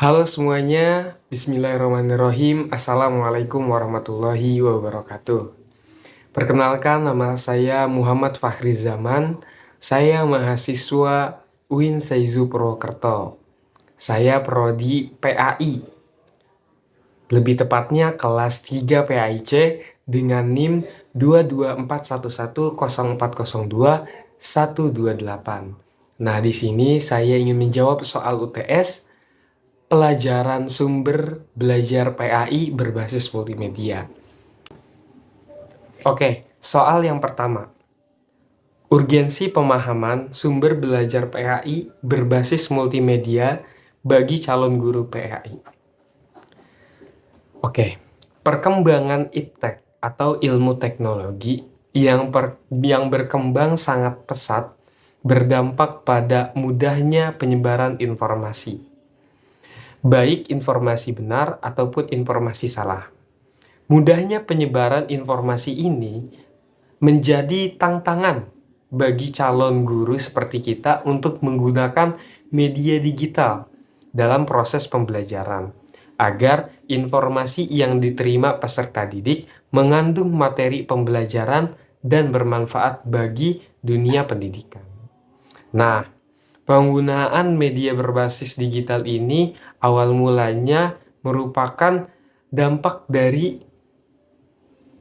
Halo semuanya, Bismillahirrahmanirrahim. Assalamualaikum warahmatullahi wabarakatuh. Perkenalkan, nama saya Muhammad Fahri Zaman. Saya mahasiswa UIN Seizu Purwokerto. Saya prodi PAI, lebih tepatnya kelas 3 PAIC dengan NIM 224110402-128. Nah, di sini saya ingin menjawab soal UTS pelajaran sumber belajar PAI berbasis multimedia. Oke, soal yang pertama. Urgensi pemahaman sumber belajar PAI berbasis multimedia bagi calon guru PAI. Oke, perkembangan iptek atau ilmu teknologi yang berkembang sangat pesat berdampak pada mudahnya penyebaran informasi, baik informasi benar ataupun informasi salah. Mudahnya penyebaran informasi ini menjadi tantangan bagi calon guru seperti kita untuk menggunakan media digital dalam proses pembelajaran, agar informasi yang diterima peserta didik mengandung materi pembelajaran dan bermanfaat bagi dunia pendidikan. Nah, penggunaan media berbasis digital ini awal mulanya merupakan dampak dari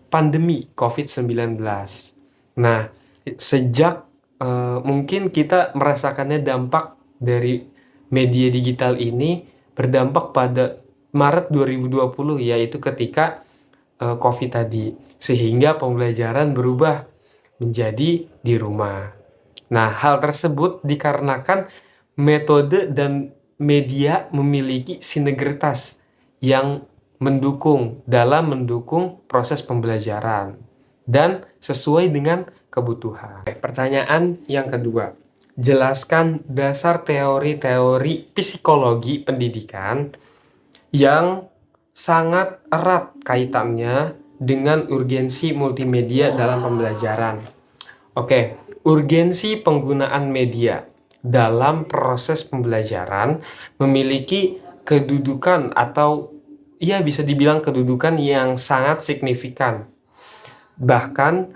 pandemi COVID-19. Nah, sejak mungkin kita merasakannya dampak dari media digital ini berdampak pada Maret 2020, yaitu ketika COVID tadi, sehingga pembelajaran berubah menjadi di rumah. Nah, hal tersebut dikarenakan metode dan media memiliki sinergitas yang mendukung proses pembelajaran dan sesuai dengan kebutuhan. Pertanyaan yang kedua, jelaskan dasar teori-teori psikologi pendidikan yang sangat erat kaitannya dengan urgensi multimedia dalam pembelajaran. Oke, urgensi penggunaan media dalam proses pembelajaran memiliki kedudukan atau bisa dibilang kedudukan yang sangat signifikan. Bahkan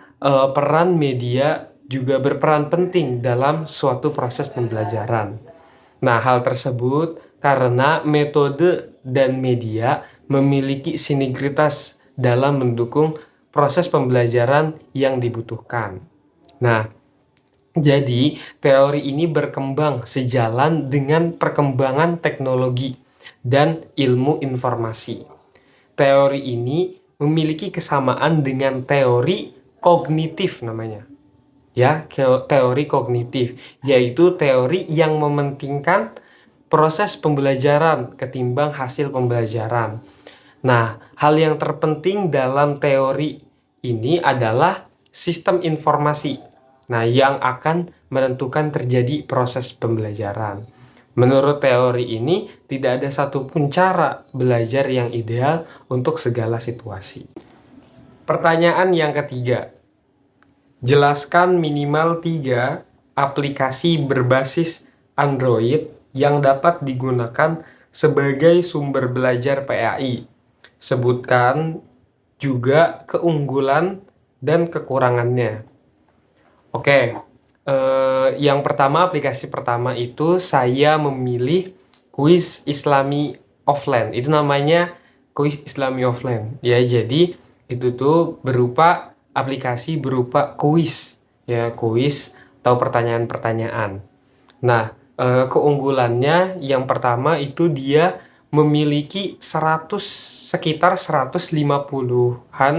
peran media juga berperan penting dalam suatu proses pembelajaran. Nah, hal tersebut karena metode dan media memiliki sinergitas dalam mendukung proses pembelajaran yang dibutuhkan. Nah, jadi teori ini berkembang sejalan dengan perkembangan teknologi dan ilmu informasi. Teori ini memiliki kesamaan dengan teori kognitif namanya. Ya, teori kognitif, yaitu teori yang mementingkan proses pembelajaran ketimbang hasil pembelajaran. Nah, hal yang terpenting dalam teori ini adalah sistem informasi. Nah, yang akan menentukan terjadi proses pembelajaran. Menurut teori ini, tidak ada satupun cara belajar yang ideal untuk segala situasi. Pertanyaan yang ketiga, jelaskan minimal 3 aplikasi berbasis Android yang dapat digunakan sebagai sumber belajar PAI. Sebutkan juga keunggulan dan kekurangannya. Oke, yang pertama, aplikasi pertama itu saya memilih Kuis Islami Offline. Itu namanya Kuis Islami Offline. Ya, jadi itu tuh aplikasi berupa kuis, ya, kuis atau pertanyaan-pertanyaan. Nah, keunggulannya yang pertama itu dia memiliki sekitar 150-an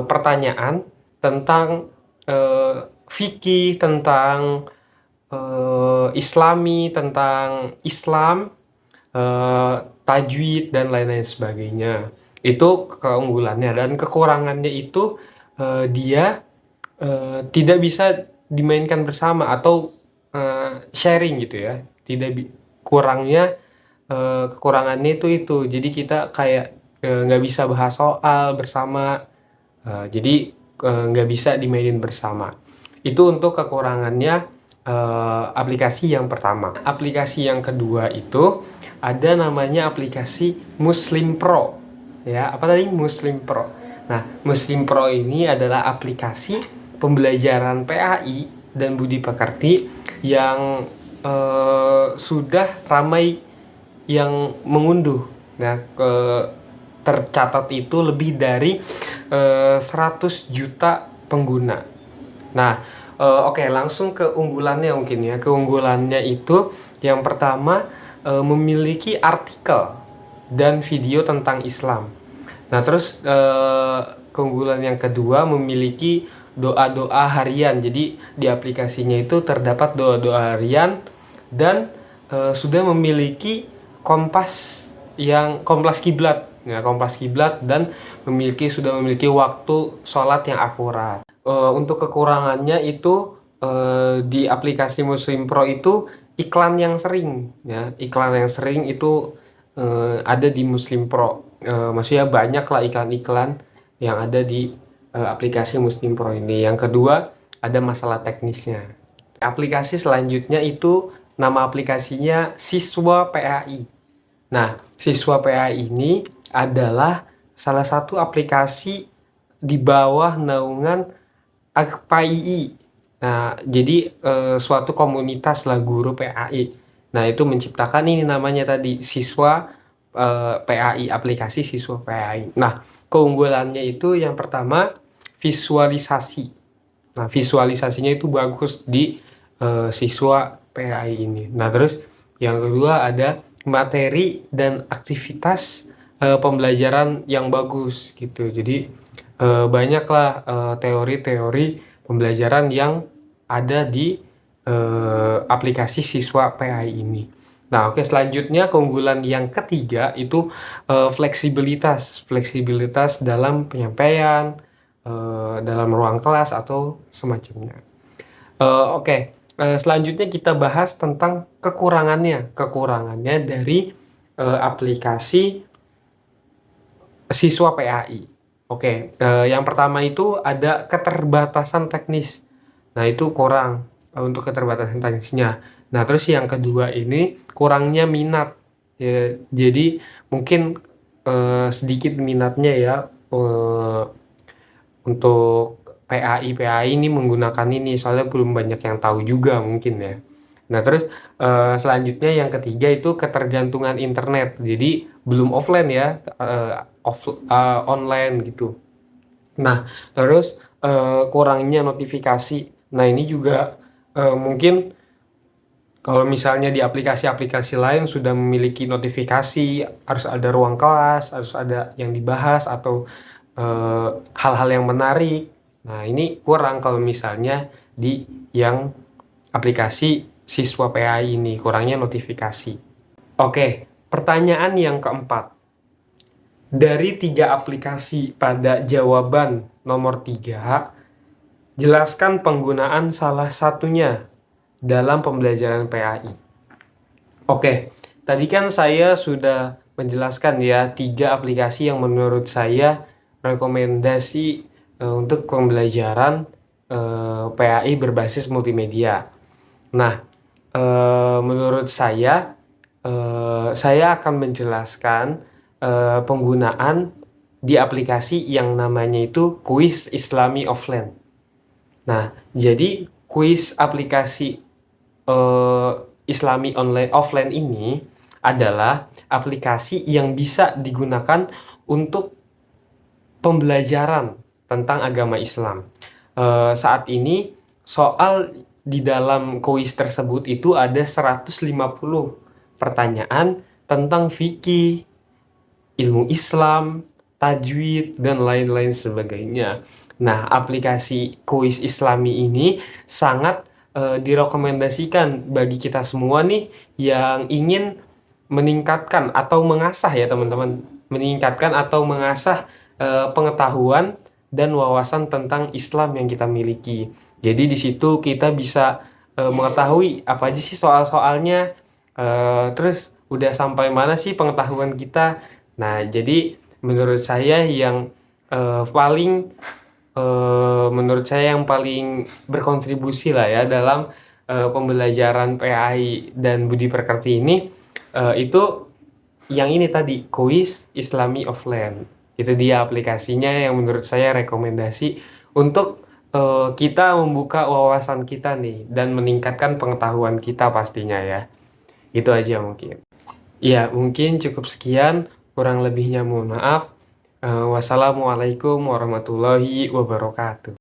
pertanyaan tentang fikih, tentang Islami, tentang Islam, tajwid dan lain-lain sebagainya. Itu keunggulannya. Dan kekurangannya itu dia tidak bisa dimainkan bersama atau sharing gitu ya. Kekurangannya itu. Jadi kita kayak nggak bisa bahas soal bersama. Jadi nggak bisa dimainin bersama. Itu untuk kekurangannya aplikasi yang pertama. Aplikasi yang kedua itu ada namanya aplikasi Muslim Pro. Ya, apa tadi? Muslim Pro. Nah, Muslim Pro ini adalah aplikasi pembelajaran PAI dan budi pekerti yang sudah ramai yang mengunduh. Nah, tercatat itu lebih dari 100 juta pengguna. Nah, oke, langsung ke unggulannya mungkin ya. Keunggulannya itu yang pertama, memiliki artikel dan video tentang Islam. Nah, terus keunggulan yang kedua memiliki doa-doa harian. Jadi di aplikasinya itu terdapat doa-doa harian dan sudah memiliki kompas kiblat. Ya, kompas kiblat dan sudah memiliki waktu sholat yang akurat. Untuk kekurangannya itu di aplikasi Muslim Pro itu iklan yang sering ya. Iklan yang sering itu ada di Muslim Pro. Maksudnya banyak lah iklan-iklan yang ada di aplikasi Muslim Pro ini. Yang kedua, ada masalah teknisnya. Aplikasi selanjutnya itu nama aplikasinya Siswa PAI. Nah, Siswa PAI ini adalah salah satu aplikasi di bawah naungan AKPAI. Nah, jadi suatu komunitas lah guru PAI. Nah, itu menciptakan ini namanya tadi Siswa PAI, aplikasi Siswa PAI. Nah, keunggulannya itu yang pertama visualisasi. Nah, visualisasinya itu bagus di Siswa PAI ini. Nah, terus yang kedua ada materi dan aktivitas pembelajaran yang bagus gitu. Jadi banyaklah teori-teori pembelajaran yang ada di aplikasi Siswa PAI ini. Nah, oke, selanjutnya keunggulan yang ketiga itu fleksibilitas dalam penyampaian, dalam ruang kelas atau semacamnya. Oke, selanjutnya kita bahas tentang kekurangannya dari aplikasi Siswa PAI. Oke, yang pertama itu ada keterbatasan teknis. Nah, itu kurang untuk keterbatasan teknisnya. Nah, terus yang kedua ini kurangnya minat. Ya, jadi mungkin sedikit minatnya ya untuk PAI ini menggunakan ini, soalnya belum banyak yang tahu juga mungkin ya. Nah, terus selanjutnya yang ketiga itu ketergantungan internet. Jadi belum offline ya, online gitu. Nah, terus kurangnya notifikasi. Nah, ini juga mungkin kalau misalnya di aplikasi-aplikasi lain sudah memiliki notifikasi, harus ada ruang kelas, harus ada yang dibahas atau hal-hal yang menarik. Nah, ini kurang kalau misalnya di yang aplikasi Siswa PAI ini, kurangnya notifikasi. Oke, pertanyaan yang keempat. Dari 3 aplikasi pada jawaban nomor 3, jelaskan penggunaan salah satunya dalam pembelajaran PAI. Oke, tadi kan saya sudah menjelaskan ya 3 aplikasi yang menurut saya rekomendasi untuk pembelajaran PAI berbasis multimedia. Nah, menurut saya akan menjelaskan penggunaan di aplikasi yang namanya itu Kuis Islami Offline. Nah, jadi kuis aplikasi Islami offline ini adalah aplikasi yang bisa digunakan untuk pembelajaran tentang agama Islam. Saat ini soal di dalam kuis tersebut itu ada 150 pertanyaan tentang fikih, ilmu Islam, tajwid, dan lain-lain sebagainya. Nah, aplikasi kuis Islami ini sangat direkomendasikan bagi kita semua nih yang ingin meningkatkan atau mengasah ya teman-teman, meningkatkan atau mengasah pengetahuan dan wawasan tentang Islam yang kita miliki. Jadi di situ kita bisa mengetahui apa aja sih soal-soalnya, terus udah sampai mana sih pengetahuan kita. Nah, jadi menurut saya yang menurut saya yang paling berkontribusi lah ya dalam pembelajaran PAI dan Budi Pekerti ini, itu yang ini tadi, Kuis Islami Offline. Itu dia aplikasinya yang menurut saya rekomendasi untuk, kita membuka wawasan kita nih dan meningkatkan pengetahuan kita pastinya ya. Itu aja mungkin. Ya, mungkin cukup sekian, kurang lebihnya mohon maaf. Wassalamualaikum warahmatullahi wabarakatuh.